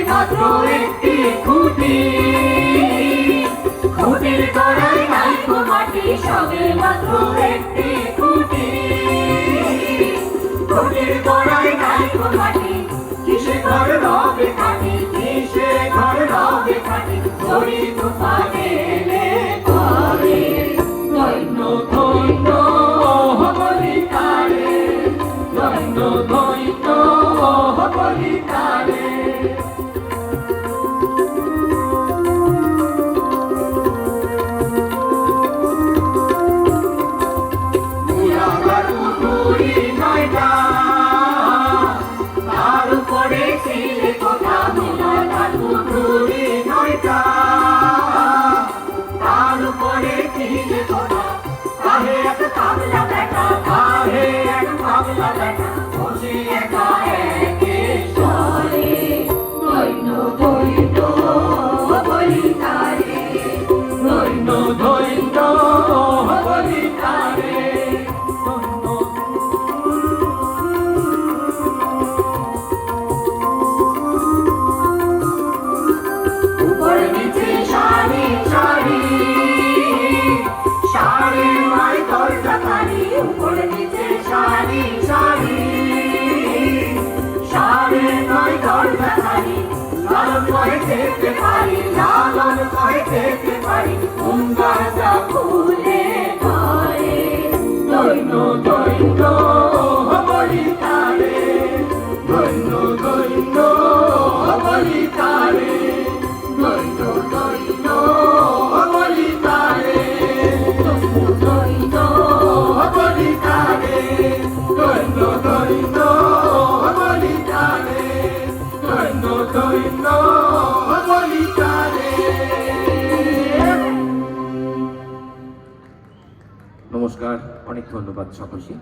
মাত্র একটি খুঁটি, খুঁটির তলায় নাই গো মাটি, সবে মাত্র একটি খুঁটি, খুঁটির তলায় নাই গো মাটি। কিসে ঘর রবে খাটি, কিসে ঘর রবে খাটি, ঝড়ি তুফানে এলে পরে দৈন্য দৈন্য বলি তারে, দৈন্য দৈন্য বলি তারে। তার উপরে ছিল কথা মোলা ধাতু ঘুরি নয়টা, তার উপরে ছিল কথা কাহে এক কামলা বেটা, কাহে এক কামলা বেটা বসে একা একে সরে দৈন্য দৈন্য বলি তারে, দৈন্য দৈন্য বলি তারে। উপরে নিচে সারি সারি, সারি নয় দরজা খালি, লালন কয়ে যেতে পারি, লালন কয়ে যেতে পারি, উঙ্গারটা খুলে ধরে দৈন্য দৈন্য বলি তারে, দৈন্য দৈন্য বলি তারে, দৈন্য দৈন্য বলি তারে, দৈন্য দৈন্য বলি তারে, দৈন্য দৈন্য বলি তারে, দৈন্য দৈন্য বলি তারে। নমস্কার, অনেক ধন্যবাদ সকলকে।